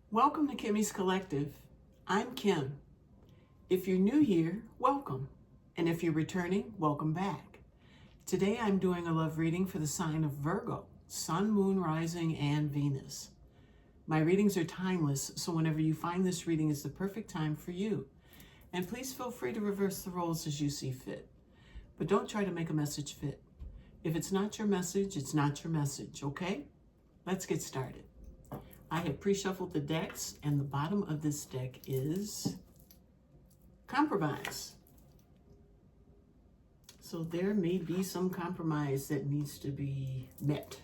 Welcome to Kimmy's Collective. I'm Kim. If you're new here, welcome. And if you're returning, welcome back. Today I'm doing a love reading for the sign of Virgo, Sun, Moon, Rising, and Venus. My readings are timeless, so whenever you find this reading is the perfect time for you. And please feel free to reverse the roles as you see fit. But don't try to make a message fit. If it's not your message, it's not your message, okay? Let's get started. I have pre-shuffled the decks, and the bottom of this deck is compromise. So there may be some compromise that needs to be met.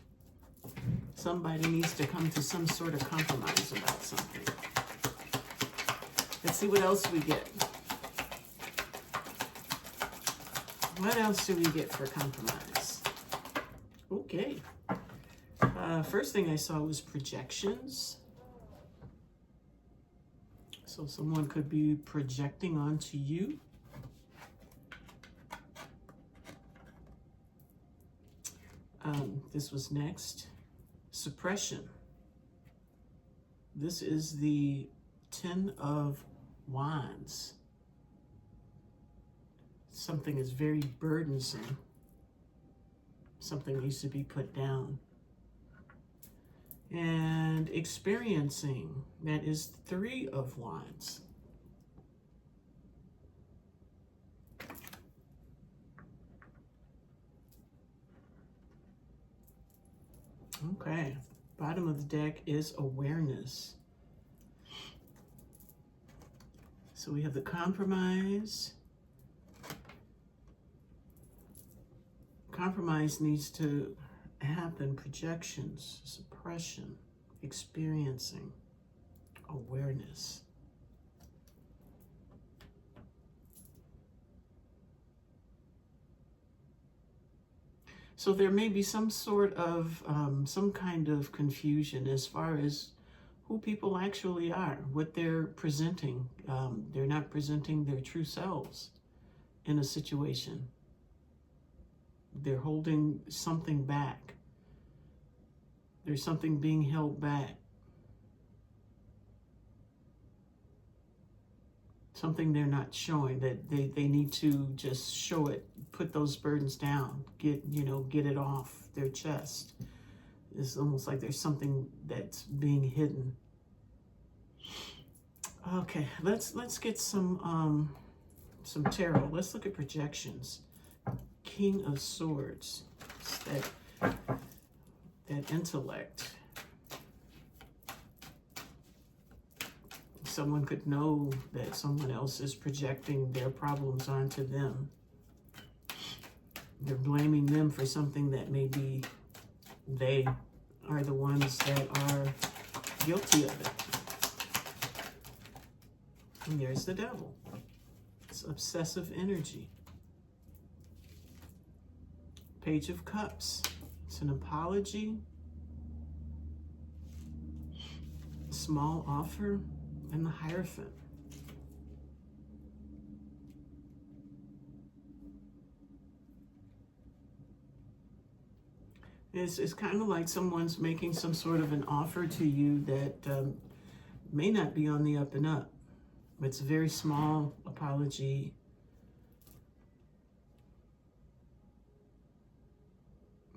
Somebody needs to come to some sort of compromise about something. Let's see what else we get. What else do we get for compromise? Okay. First thing I saw was projections. So someone could be projecting onto you. This was next. Suppression. This is the 10 of Wands. Something is very burdensome. Something needs to be put down. And experiencing, that is 3 of Wands. Okay, bottom of the deck is awareness. So we have the compromise. Compromise needs to happen, projections, suppression, experiencing, awareness. So there may be some sort of, some kind of confusion as far as who people actually are, what they're presenting. They're not presenting their true selves in a situation. They're holding something back. There's something being held back. Something they're not showing, that they need to just show it, put those burdens down, get it off their chest. It's almost like there's something that's being hidden. Okay, let's get some tarot. Let's look at projections. King of Swords, that intellect. Someone could know that someone else is projecting their problems onto them. They're blaming them for something that maybe they are the ones that are guilty of it. And there's the devil. It's obsessive energy. Page of Cups. It's an apology. Small offer. And the Hierophant. It's kind of like someone's making some sort of an offer to you that may not be on the up and up. It's a very small apology.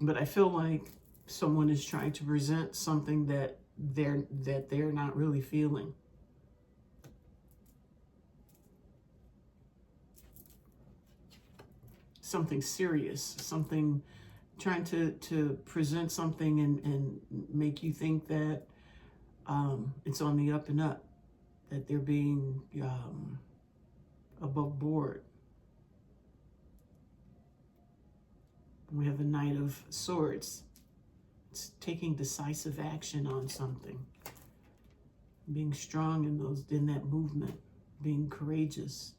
But I feel like someone is trying to present something that they're not really feeling. Something serious, something trying to present something and make you think that it's on the up and up, that they're being above board. We have the Knight of Swords. It's taking decisive action on something, being strong in that movement, being courageous.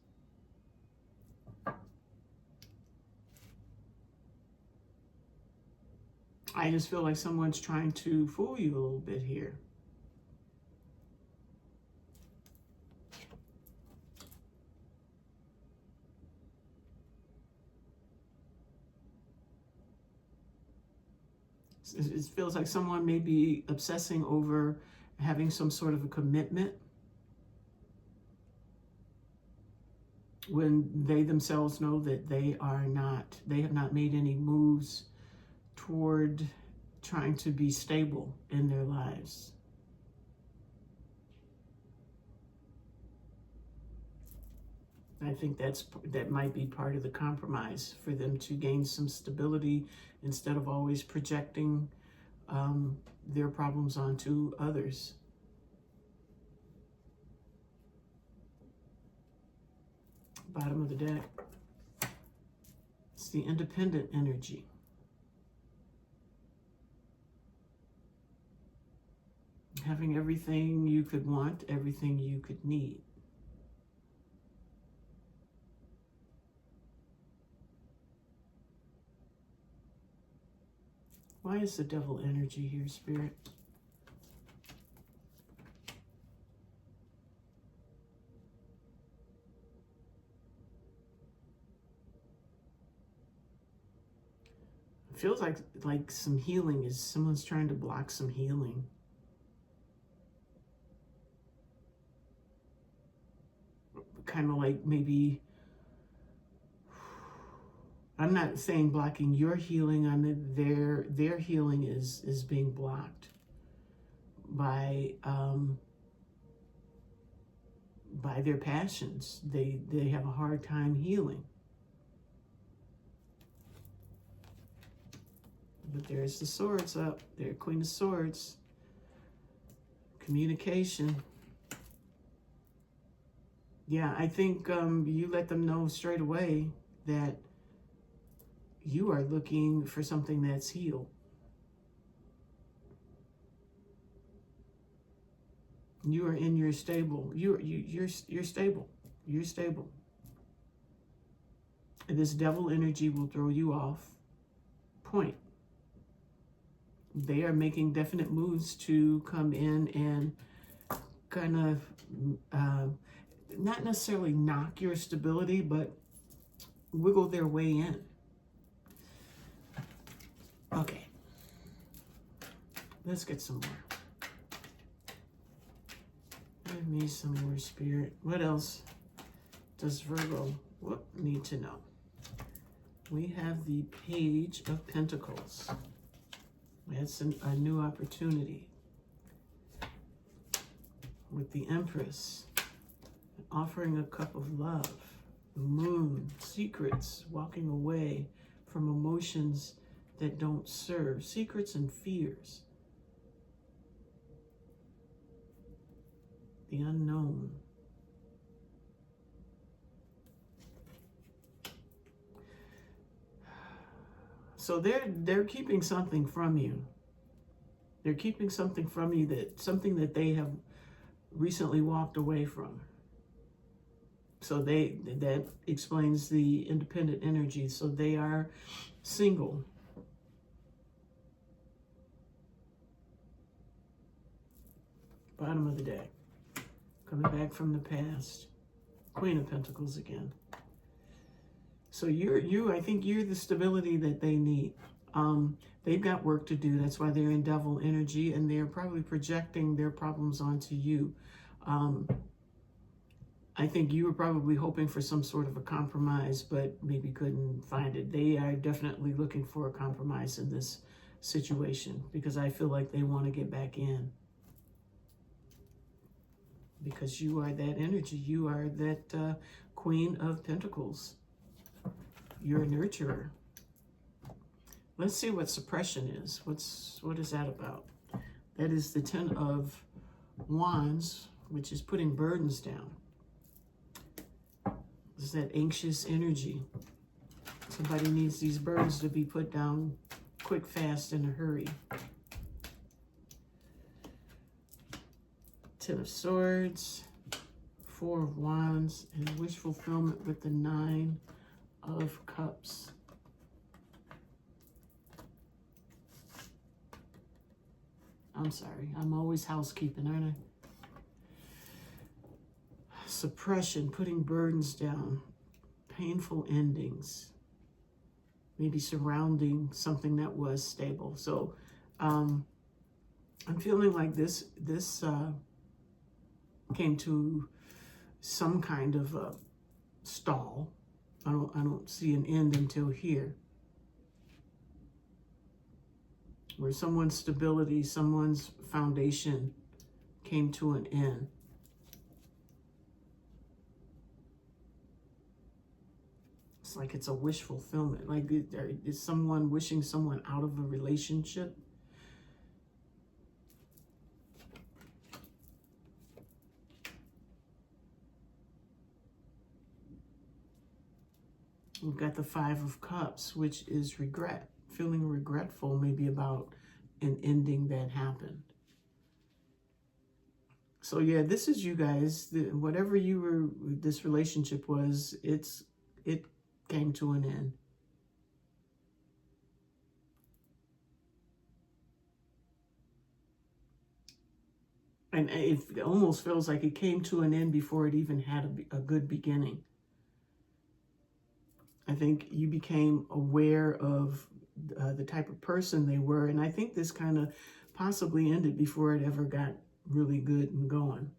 I just feel like someone's trying to fool you a little bit here. It feels like someone may be obsessing over having some sort of a commitment when they themselves know that they have not made any moves toward trying to be stable in their lives. I think that might be part of the compromise for them to gain some stability instead of always projecting their problems onto others. Bottom of the deck. It's the independent energy. Having everything you could want, everything you could need. Why is the devil energy here, Spirit? It feels like some healing is, someone's trying to block some healing. Kind of like maybe, I'm not saying blocking your healing, their healing is being blocked by their passions. They have a hard time healing. But there's the swords up there, Queen of Swords. Communication. Yeah, I think you let them know straight away that you are looking for something that's healed. You are in your stable. You're stable. You're stable. And this devil energy will throw you off point. They are making definite moves to come in and kind of not necessarily knock your stability, but wiggle their way in. Okay. Let's get some more. Give me some more, Spirit. What else does Virgo need to know? We have the Page of Pentacles. That's a new opportunity. With the Empress, offering a cup of love. The Moon, secrets, walking away from emotions that don't serve. Secrets and fears. The Unknown. So they're keeping something from you. They're keeping something from you, something that they have recently walked away from. So that explains the independent energy. So they are single. Bottom of the deck. Coming back from the past. Queen of Pentacles again. So I think you're the stability that they need. They've got work to do. That's why they're in devil energy, and they're probably projecting their problems onto you. I think you were probably hoping for some sort of a compromise, but maybe couldn't find it. They are definitely looking for a compromise in this situation, because I feel like they want to get back in. Because you are that energy. You are that Queen of Pentacles. You're a nurturer. Let's see what suppression is. What is that about? That is the Ten of Wands, which is putting burdens down. This is that anxious energy. Somebody needs these burdens to be put down quick, fast, in a hurry. Ten of Swords, Four of Wands, and wish fulfillment with the Nine of Cups. I'm sorry, I'm always housekeeping, aren't I? Suppression, putting burdens down, painful endings, maybe surrounding something that was stable. So I'm feeling like this came to some kind of a stall. I don't see an end until here, where someone's stability, someone's foundation came to an end. It's like it's a wish fulfillment. Like, is someone wishing someone out of a relationship? We've got the Five of Cups, which is regret. Feeling regretful maybe about an ending that happened. So yeah, this is you guys. Whatever this relationship was, it came to an end. And it almost feels like it came to an end before it even had a good beginning. I think you became aware of the type of person they were. And I think this kind of possibly ended before it ever got really good and going.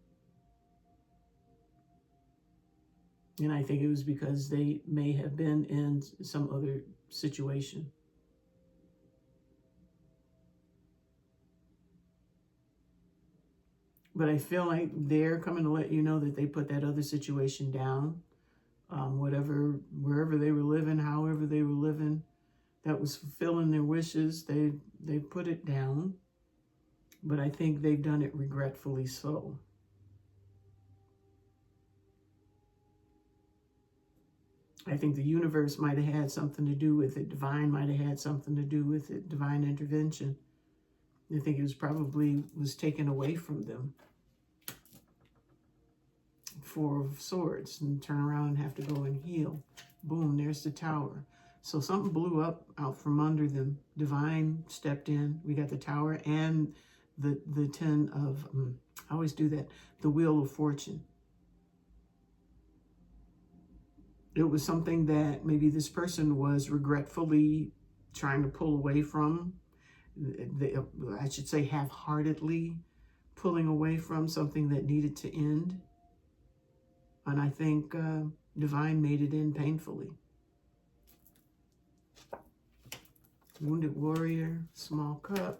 And I think it was because they may have been in some other situation. But I feel like they're coming to let you know that they put that other situation down. Wherever they were living, however they were living, that was fulfilling their wishes, they put it down. But I think they've done it regretfully so. I think the universe might have had something to do with it. Divine might have had something to do with it. Divine intervention. I think it was taken away from them. Four of Swords, and turn around and have to go and heal. Boom, there's the Tower. So something blew up out from under them. Divine stepped in. We got the Tower and the Ten of, I always do that, the Wheel of Fortune. It was something that maybe this person was regretfully trying to pull away from. I should say half-heartedly pulling away from something that needed to end. And I think Divine made it in painfully. Wounded Warrior, Small Cup,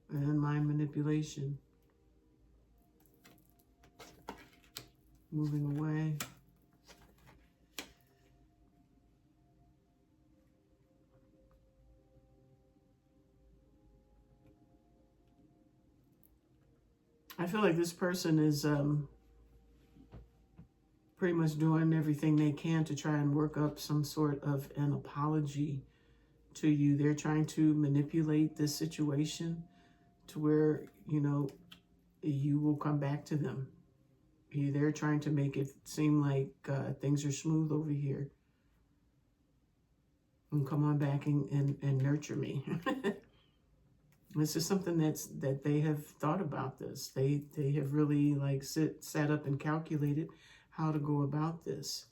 and Mind Manipulation. Moving away. I feel like this person is pretty much doing everything they can to try and work up some sort of an apology to you. They're trying to manipulate this situation to where, you know, you will come back to them. They're trying to make it seem like things are smooth over here. And come on back and nurture me. This is something that they have thought about this. They have really like sat up and calculated how to go about this.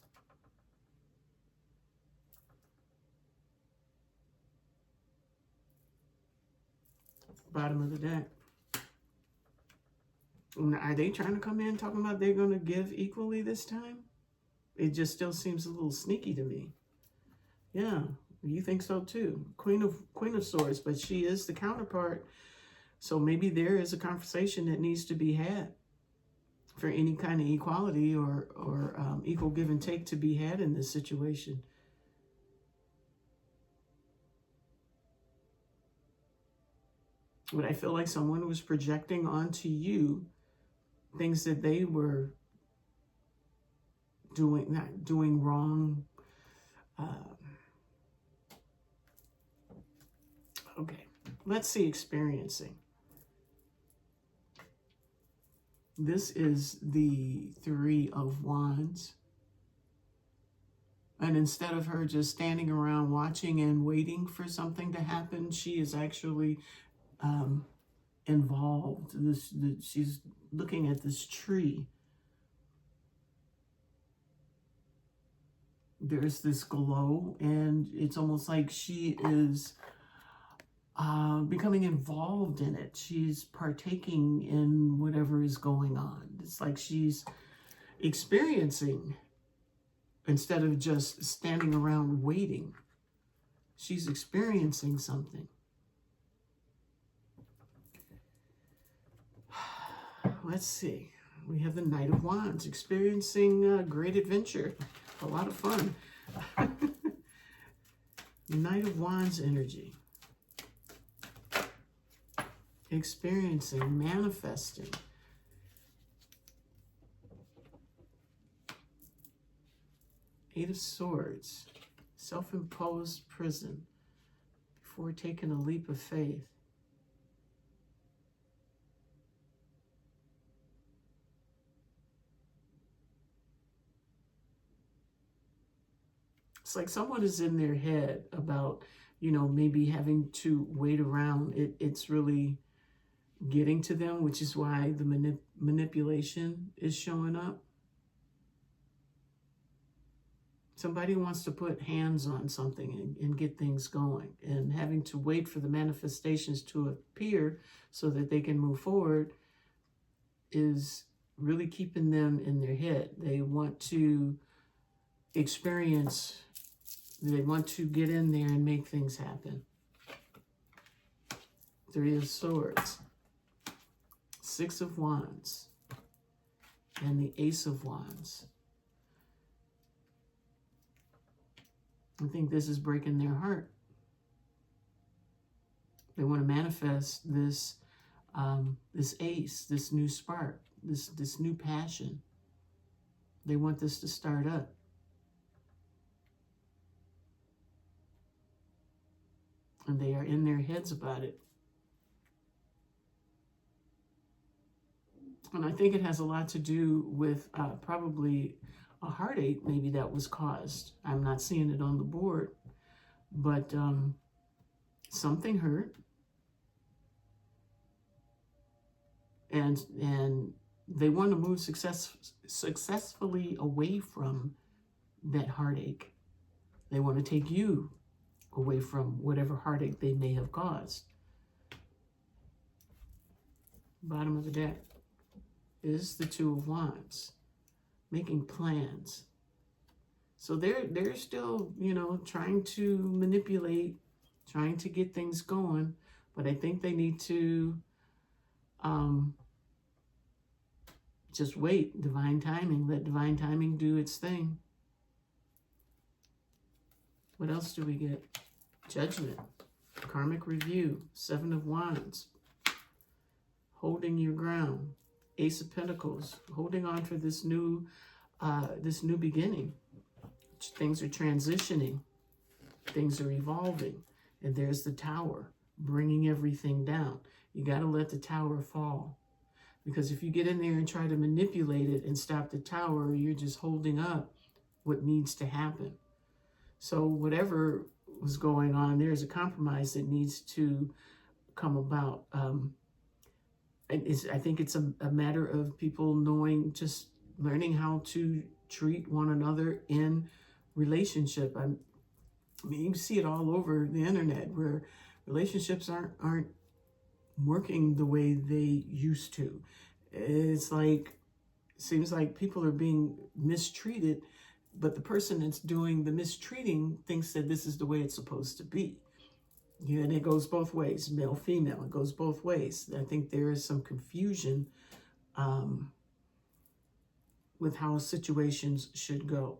Bottom of the deck. Are they trying to come in talking about they're going to give equally this time? It just still seems a little sneaky to me. Yeah, you think so too. Queen of Swords, but she is the counterpart. So maybe there is a conversation that needs to be had for any kind of equality or equal give and take to be had in this situation. But I feel like someone was projecting onto you things that they were not doing wrong. Okay, let's see experiencing. This is the Three of Wands. And instead of her just standing around watching and waiting for something to happen, she is actually involved. She's looking at this tree. There's this glow, and it's almost like she is becoming involved in it. She's partaking in whatever is going on. It's like she's experiencing instead of just standing around waiting. She's experiencing something. Let's see. We have the Knight of Wands, experiencing great adventure. A lot of fun. Knight of Wands energy. Experiencing, manifesting. Eight of Swords. Self-imposed prison before taking a leap of faith. It's like someone is in their head about, maybe having to wait around. It's really getting to them, which is why the manipulation is showing up. Somebody wants to put hands on something and get things going, and having to wait for the manifestations to appear so that they can move forward is really keeping them in their head. They want to experience, they want to get in there and make things happen. Three of Swords, Six of Wands, and the Ace of Wands. I think this is breaking their heart. They want to manifest this, this ace, this new spark, this new passion. They want this to start up. And they are in their heads about it. And I think it has a lot to do with probably a heartache maybe that was caused. I'm not seeing it on the board, but something hurt. And they want to move successfully away from that heartache. They want to take you away from whatever heartache they may have caused. Bottom of the deck is the Two of Wands, making plans. So they're still, trying to manipulate, trying to get things going, but I think they need to just wait. Divine timing. Let divine timing do its thing. What else do we get? Judgment, karmic review, Seven of Wands, holding your ground, Ace of Pentacles, holding on for this new beginning. Things are transitioning, things are evolving, and there's the Tower, bringing everything down. You got to let the Tower fall, because if you get in there and try to manipulate it and stop the Tower, you're just holding up what needs to happen. So whatever was going on, there's a compromise that needs to come about. I think it's a matter of people knowing, just learning how to treat one another in relationship. I mean, you see it all over the internet where relationships aren't working the way they used to. It's like, seems like people are being mistreated, but the person that's doing the mistreating thinks that this is the way it's supposed to be. And it goes both ways, male, female, it goes both ways. I think there is some confusion with how situations should go,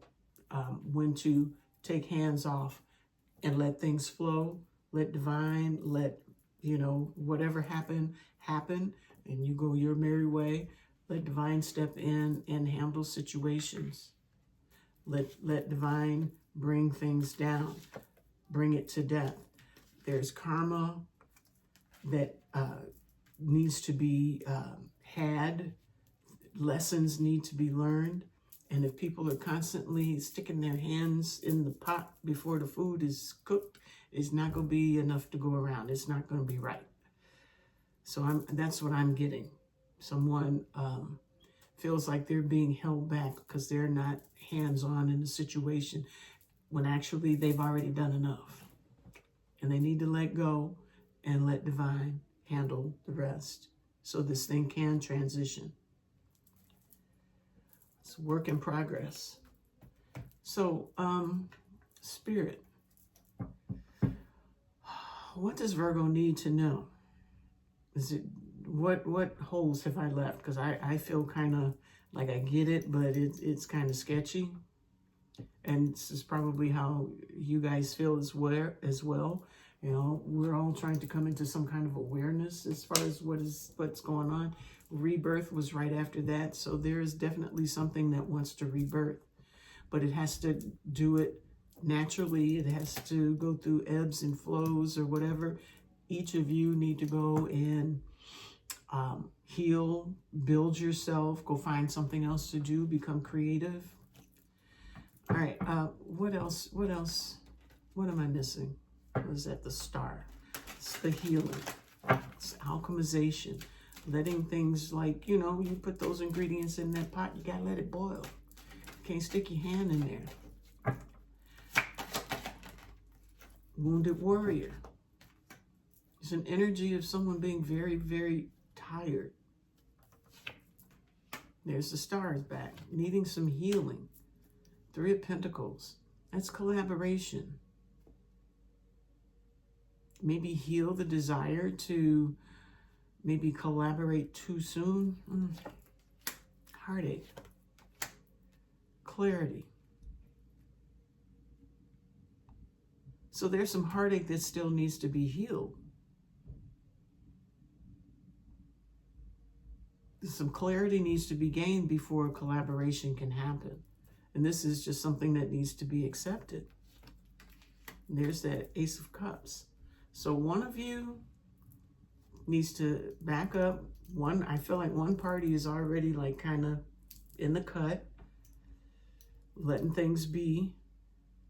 when to take hands off and let things flow, let divine, let, whatever happen, and you go your merry way. Let divine step in and handle situations. Let divine bring things down, bring it to death. There's karma that needs to be had. Lessons need to be learned. And if people are constantly sticking their hands in the pot before the food is cooked, it's not going to be enough to go around. It's not going to be right. So that's what I'm getting. Someone feels like they're being held back because they're not hands-on in the situation, when actually they've already done enough. And they need to let go and let divine handle the rest so this thing can transition. It's a work in progress. So, Spirit, what does Virgo need to know? Is it, what holes have I left? Because I feel kind of like I get it, but it's kind of sketchy. And this is probably how you guys feel as well. You know, we're all trying to come into some kind of awareness as far as what's going on. Rebirth was right after that. So there is definitely something that wants to rebirth, but it has to do it naturally. It has to go through ebbs and flows or whatever. Each of you need to go and heal, build yourself, go find something else to do, become creative. All right, what else? What am I missing? Was that the star? It's the healing. It's alchemization. Letting things like, you know, you put those ingredients in that pot, you gotta let it boil. You can't stick your hand in there. Wounded warrior. It's an energy of someone being very, very tired. There's the stars back, needing some healing. Three of Pentacles. That's collaboration. Maybe heal the desire to maybe collaborate too soon. Heartache. Clarity. So there's some heartache that still needs to be healed. Some clarity needs to be gained before collaboration can happen. And this is just something that needs to be accepted. And there's that Ace of Cups. So one of you needs to back up. I feel like one party is already like kind of in the cut, letting things be.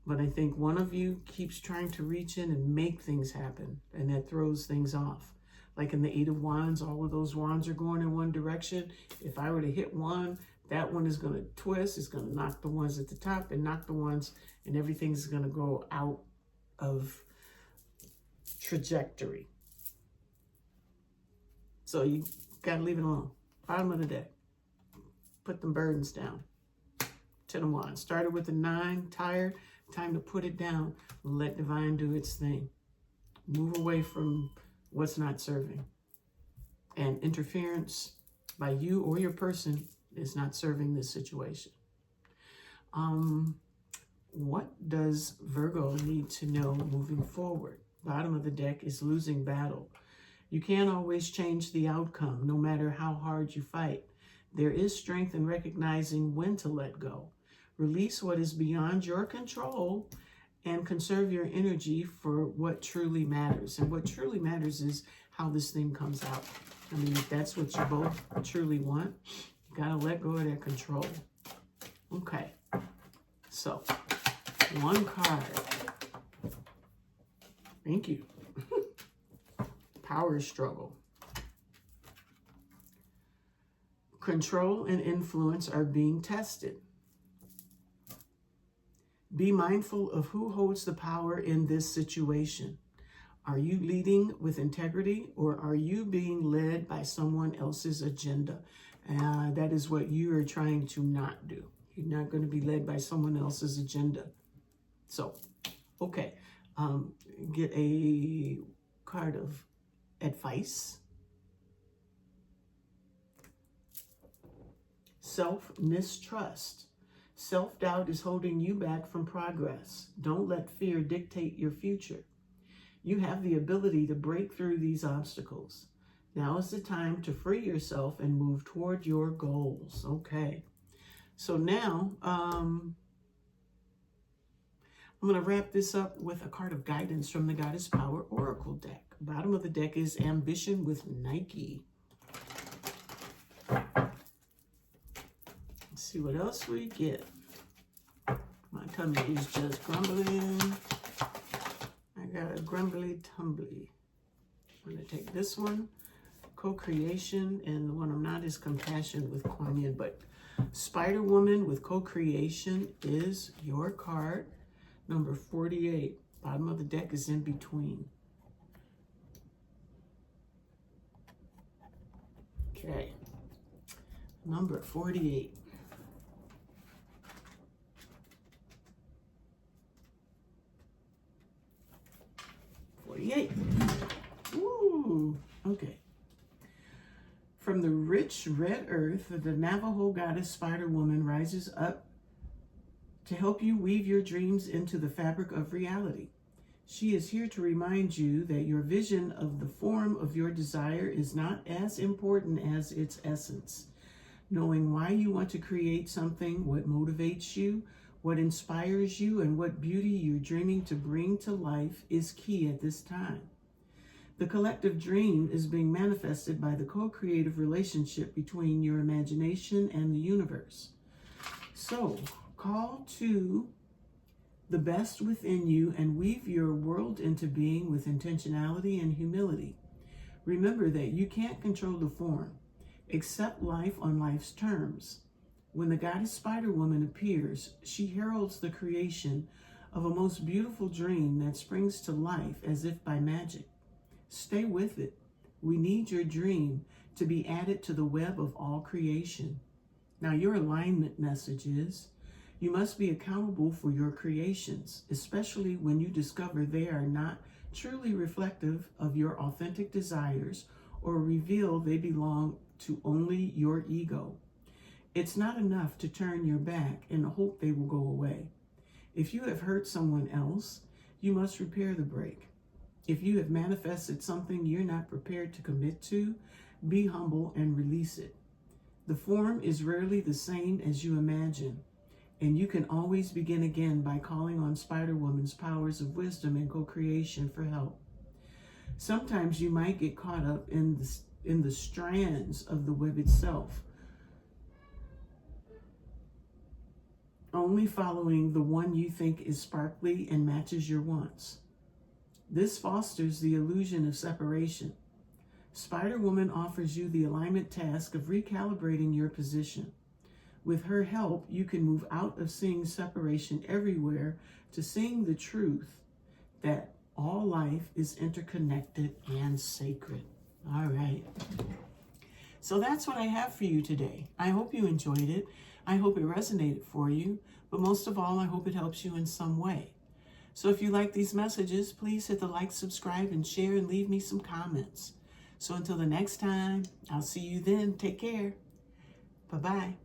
But I think one of you keeps trying to reach in and make things happen. And that throws things off. Like in the Eight of Wands, all of those wands are going in one direction. If I were to hit one, that one is going to twist. It's going to knock the ones at the top and knock the ones, and everything's going to go out of trajectory. So you got to leave it alone. Bottom of the deck. Put them burdens down. 10 of Wands. Started with a 9, tired. Time to put it down. Let divine do its thing. Move away from what's not serving. And interference by you or your person is not serving this situation. What does Virgo need to know moving forward? Bottom of the deck is losing battle. You can't always change the outcome, no matter how hard you fight. There is strength in recognizing when to let go. Release what is beyond your control and conserve your energy for what truly matters. And what truly matters is how this thing comes out. I mean, if that's what you both truly want, you gotta let go of that control. Okay, so one card. Thank you. Power struggle. Control and influence are being tested. Be mindful of who holds the power in this situation. Are you leading with integrity, or are you being led by someone else's agenda? That is what you are trying to not do. You're not going to be led by someone else's agenda. So, okay, get a card of advice. Self-mistrust. Self-doubt is holding you back from progress. Don't let fear dictate your future. You have the ability to break through these obstacles. Now is the time to free yourself and move toward your goals. Okay. So now, I'm going to wrap this up with a card of guidance from the Goddess Power Oracle deck. Bottom of the deck is Ambition with Nike. Let's see what else we get. My tummy is just grumbling. I got a grumbly tumbly. I'm going to take this one, Co-Creation, and the one I'm not is Compassion with Kuan Yin. But Spider Woman with Co-Creation is your card, number 48. Bottom of the deck is In Between. Okay. Number 48. Ooh, okay. From the rich red earth, the Navajo goddess Spider Woman rises up to help you weave your dreams into the fabric of reality. She is here to remind you that your vision of the form of your desire is not as important as its essence. Knowing why you want to create something, what motivates you, what inspires you, and what beauty you're dreaming to bring to life is key at this time. The collective dream is being manifested by the co-creative relationship between your imagination and the universe. So, call to the best within you and weave your world into being with intentionality and humility. Remember that you can't control the form. Accept life on life's terms. When the goddess Spider Woman appears, she heralds the creation of a most beautiful dream that springs to life as if by magic. Stay with it. We need your dream to be added to the web of all creation. Now, your alignment message is, you must be accountable for your creations, especially when you discover they are not truly reflective of your authentic desires or reveal they belong to only your ego. It's not enough to turn your back and hope they will go away. If you have hurt someone else, you must repair the break. If you have manifested something you're not prepared to commit to, be humble and release it. The form is rarely the same as you imagine, and you can always begin again by calling on Spider Woman's powers of wisdom and co-creation for help. Sometimes you might get caught up in the strands of the web itself, only following the one you think is sparkly and matches your wants. This fosters the illusion of separation. Spider Woman offers you the alignment task of recalibrating your position. With her help, you can move out of seeing separation everywhere to seeing the truth that all life is interconnected and sacred. All right. So that's what I have for you today. I hope you enjoyed it. I hope it resonated for you. But most of all, I hope it helps you in some way. So if you like these messages, please hit the like, subscribe, and share, and leave me some comments. So until the next time, I'll see you then. Take care. Bye-bye.